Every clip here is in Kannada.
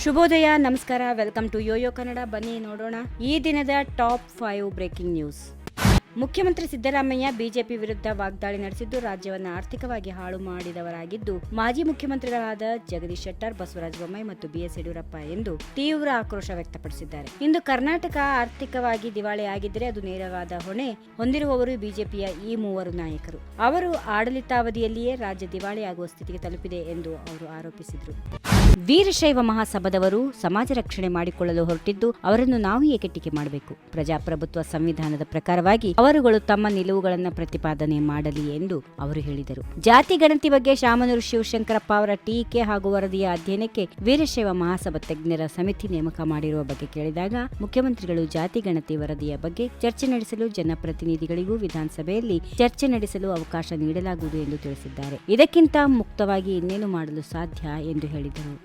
ಶುಭೋದಯ, ನಮಸ್ಕಾರ, ವೆಲ್ಕಮ್ ಟು ಯೋಯೋ ಕನ್ನಡ. ಬನ್ನಿ ನೋಡೋಣ ಈ ದಿನದ ಟಾಪ್ 5 ಬ್ರೇಕಿಂಗ್ ನ್ಯೂಸ್. ಮುಖ್ಯಮಂತ್ರಿ ಸಿದ್ದರಾಮಯ್ಯ ಬಿಜೆಪಿ ವಿರುದ್ಧ ವಾಗ್ದಾಳಿ ನಡೆಸಿದ್ದು ರಾಜ್ಯವನ್ನು ಆರ್ಥಿಕವಾಗಿ ಹಾಳು ಮಾಡಿದವರಾಗಿದ್ದು ಮಾಜಿ ಮುಖ್ಯಮಂತ್ರಿಗಳಾದ ಜಗದೀಶ್ ಶೆಟ್ಟರ್, ಬಸವರಾಜ ಬೊಮ್ಮಾಯಿ ಮತ್ತು ಬಿಎಸ್ ಯಡಿಯೂರಪ್ಪ ಎಂದು ತೀವ್ರ ಆಕ್ರೋಶ ವ್ಯಕ್ತಪಡಿಸಿದ್ದಾರೆ. ಇಂದು ಕರ್ನಾಟಕ ಆರ್ಥಿಕವಾಗಿ ದಿವಾಳಿ ಆಗಿದ್ದರೆ ಅದು ನೇರವಾದ ಹೊಣೆ ಹೊಂದಿರುವವರು ಬಿಜೆಪಿಯ ಈ ಮೂವರು ನಾಯಕರು. ಅವರು ಆಡಳಿತಾವಧಿಯಲ್ಲಿಯೇ ರಾಜ್ಯ ದಿವಾಳಿಯಾಗುವ ಸ್ಥಿತಿಗೆ ತಲುಪಿದೆ ಎಂದು ಅವರು ಆರೋಪಿಸಿದರು. ವೀರಶೈವ ಮಹಾಸಭಾದವರು ಸಮಾಜ ರಕ್ಷಣೆ ಮಾಡಿಕೊಳ್ಳಲು ಹೊರಟಿದ್ದು ಅವರನ್ನು ನಾವು ಏಕೆ ಟೀಕೆ ಮಾಡಬೇಕು? ಪ್ರಜಾಪ್ರಭುತ್ವ ಸಂವಿಧಾನದ ಪ್ರಕಾರವಾಗಿ ಅವರುಗಳು ತಮ್ಮ ನಿಲುವುಗಳನ್ನು ಪ್ರತಿಪಾದನೆ ಮಾಡಲಿ ಎಂದು ಅವರು ಹೇಳಿದರು. ಜಾತಿ ಗಣತಿ ಬಗ್ಗೆ ಶಾಮನೂರು ಶಿವಶಂಕರಪ್ಪ ಅವರ ಟೀಕೆ ಹಾಗೂ ವರದಿಯ ಅಧ್ಯಯನಕ್ಕೆ ವೀರಶೈವ ಮಹಾಸಭಾ ತಜ್ಞರ ಸಮಿತಿ ನೇಮಕ ಮಾಡಿರುವ ಬಗ್ಗೆ ಕೇಳಿದಾಗ ಮುಖ್ಯಮಂತ್ರಿಗಳು ಜಾತಿ ಗಣತಿ ವರದಿಯ ಬಗ್ಗೆ ಚರ್ಚೆ ನಡೆಸಲು ಜನಪ್ರತಿನಿಧಿಗಳಿಗೂ ವಿಧಾನಸಭೆಯಲ್ಲಿ ಚರ್ಚೆ ನಡೆಸಲು ಅವಕಾಶ ನೀಡಲಾಗುವುದು ಎಂದು ತಿಳಿಸಿದ್ದಾರೆ. ಇದಕ್ಕಿಂತ ಮುಕ್ತವಾಗಿ ಇನ್ನೇನು ಮಾಡಲು ಸಾಧ್ಯ ಎಂದು ಹೇಳಿದರು.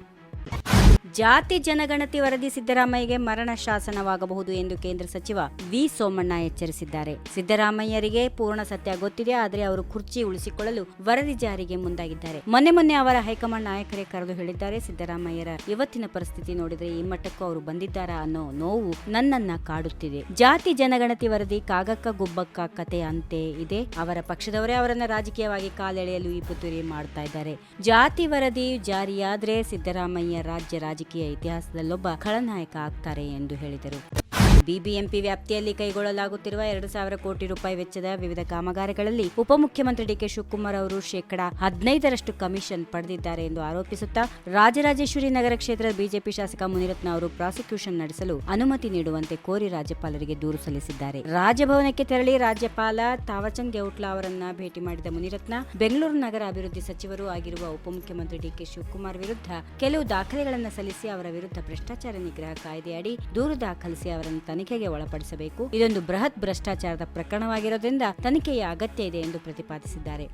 ಜಾತಿ ಜನಗಣತಿ ವರದಿ ಸಿದ್ದರಾಮಯ್ಯಗೆ ಮರಣ ಶಾಸನವಾಗಬಹುದು ಎಂದು ಕೇಂದ್ರ ಸಚಿವ ವಿ ಸೋಮಣ್ಣ ಎಚ್ಚರಿಸಿದ್ದಾರೆ. ಸಿದ್ದರಾಮಯ್ಯರಿಗೆ ಪೂರ್ಣ ಸತ್ಯ ಗೊತ್ತಿದೆ, ಆದರೆ ಅವರು ಕುರ್ಚಿ ಉಳಿಸಿಕೊಳ್ಳಲು ವರದಿ ಜಾರಿಗೆ ಮುಂದಾಗಿದ್ದಾರೆ. ಮೊನ್ನೆ ಅವರ ಹೈಕಮಾಂಡ್ ನಾಯಕರೇ ಕರೆದು ಹೇಳಿದ್ದಾರೆ. ಸಿದ್ದರಾಮಯ್ಯರ ಇವತ್ತಿನ ಪರಿಸ್ಥಿತಿ ನೋಡಿದರೆ ಈ ಮಟ್ಟಕ್ಕೂ ಅವರು ಬಂದಿದ್ದಾರಾ ಅನ್ನೋ ನೋವು ನನ್ನನ್ನ ಕಾಡುತ್ತಿದೆ. ಜಾತಿ ಜನಗಣತಿ ವರದಿ ಕಾಗಕ್ಕ ಗುಬ್ಬಕ್ಕ ಕತೆ ಅಂತೆ ಇದೆ. ಅವರ ಪಕ್ಷದವರೇ ಅವರನ್ನ ರಾಜಕೀಯವಾಗಿ ಕಾಲೆಳೆಯಲು ಈ ಪುತ್ತೂರಿ ಮಾಡ್ತಾ ಇದ್ದಾರೆ. ಜಾತಿ ವರದಿ ಜಾರಿಯಾದ್ರೆ ಸಿದ್ದರಾಮಯ್ಯ ರಾಜ್ಯ ರಾಜಕೀಯ ಇತಿಹಾಸದಲ್ಲೊಬ್ಬ ಖಳನಾಯಕ ಆಗ್ತಾರೆ ಎಂದು ಹೇಳಿದರು. ಬಿಬಿಎಂಪಿ ವ್ಯಾಪ್ತಿಯಲ್ಲಿ ಕೈಗೊಳ್ಳಲಾಗುತ್ತಿರುವ 2,000 ಕೋಟಿ ರೂಪಾಯಿ ವೆಚ್ಚದ ವಿವಿಧ ಕಾಮಗಾರಿಗಳಲ್ಲಿ ಉಪಮುಖ್ಯಮಂತ್ರಿ ಡಿಕೆ ಶಿವಕುಮಾರ್ ಅವರು ಶೇಕಡಾ 15% ಕಮಿಷನ್ ಪಡೆದಿದ್ದಾರೆ ಎಂದು ಆರೋಪಿಸುತ್ತಾ ರಾಜರಾಜೇಶ್ವರಿ ನಗರ ಕ್ಷೇತ್ರದ ಬಿಜೆಪಿ ಶಾಸಕ ಮುನಿರತ್ನ ಅವರು ಪ್ರಾಸಿಕ್ಯೂಷನ್ ನಡೆಸಲು ಅನುಮತಿ ನೀಡುವಂತೆ ಕೋರಿ ರಾಜ್ಯಪಾಲರಿಗೆ ದೂರು ಸಲ್ಲಿಸಿದ್ದಾರೆ. ರಾಜಭವನಕ್ಕೆ ತೆರಳಿ ರಾಜ್ಯಪಾಲ ತಾವರ್ಚಂದ್ ಗೆಹ್ಲೋಟ್ ಅವರನ್ನ ಭೇಟಿ ಮಾಡಿದ ಮುನಿರತ್ನ ಬೆಂಗಳೂರು ನಗರ ಅಭಿವೃದ್ಧಿ ಸಚಿವರು ಆಗಿರುವ ಉಪಮುಖ್ಯಮಂತ್ರಿ ಡಿಕೆ ಶಿವಕುಮಾರ್ ವಿರುದ್ಧ ಕೆಲವು ದಾಖಲೆಗಳನ್ನು ಸಲ್ಲಿಸಿ ಅವರ ವಿರುದ್ಧ ಭ್ರಷ್ಟಾಚಾರ ನಿಗ್ರಹ ಕಾಯ್ದೆಯಡಿ ದೂರು ದಾಖಲಿಸಿ ಅವರನ್ನು ತನಿಖೆಗೆ ಒಳಪಡಿಸಬೇಕು. ಇದೊಂದು ಬೃಹತ್ ಭ್ರಷ್ಟಾಚಾರದ ಪ್ರಕರಣವಾಗಿರೋದ್ರಿಂದ ತನಿಖೆಯ ಅಗತ್ಯ ಇದೆ ಎಂದು ಪ್ರತಿಪಾದಿಸಿದ್ದಾರೆ.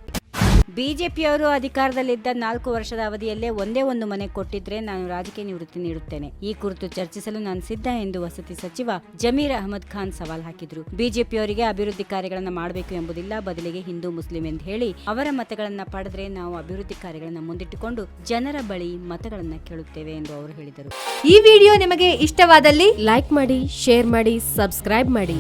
ಬಿಜೆಪಿಯವರು ಅಧಿಕಾರದಲ್ಲಿದ್ದ 4 ವರ್ಷದ ಅವಧಿಯಲ್ಲೇ ಒಂದೇ ಒಂದು ಮನೆ ಕೊಟ್ಟಿದ್ರೆ ನಾನು ರಾಜಕೀಯ ನಿವೃತ್ತಿ ನೀಡುತ್ತೇನೆ. ಈ ಕುರಿತು ಚರ್ಚಿಸಲು ನಾನು ಸಿದ್ಧ ಎಂದು ವಸತಿ ಸಚಿವ ಜಮೀರ್ ಅಹಮದ್ ಖಾನ್ ಸವಾಲ್ ಹಾಕಿದ್ರು. ಬಿಜೆಪಿಯವರಿಗೆ ಅಭಿವೃದ್ಧಿ ಕಾರ್ಯಗಳನ್ನು ಮಾಡಬೇಕು ಎಂಬುದಿಲ್ಲ, ಬದಲಿಗೆ ಹಿಂದೂ ಮುಸ್ಲಿಂ ಎಂದು ಹೇಳಿ ಅವರ ಮತಗಳನ್ನ ಪಡೆದ್ರೆ ನಾವು ಅಭಿವೃದ್ಧಿ ಕಾರ್ಯಗಳನ್ನು ಮುಂದಿಟ್ಟುಕೊಂಡು ಜನರ ಬಳಿ ಮತಗಳನ್ನ ಕೇಳುತ್ತೇವೆ ಎಂದು ಅವರು ಹೇಳಿದರು. ಈ ವಿಡಿಯೋ ನಿಮಗೆ ಇಷ್ಟವಾದಲ್ಲಿ ಲೈಕ್ ಮಾಡಿ, ಶೇರ್ ಮಾಡಿ, ಸಬ್ಸ್ಕ್ರೈಬ್ ಮಾಡಿ.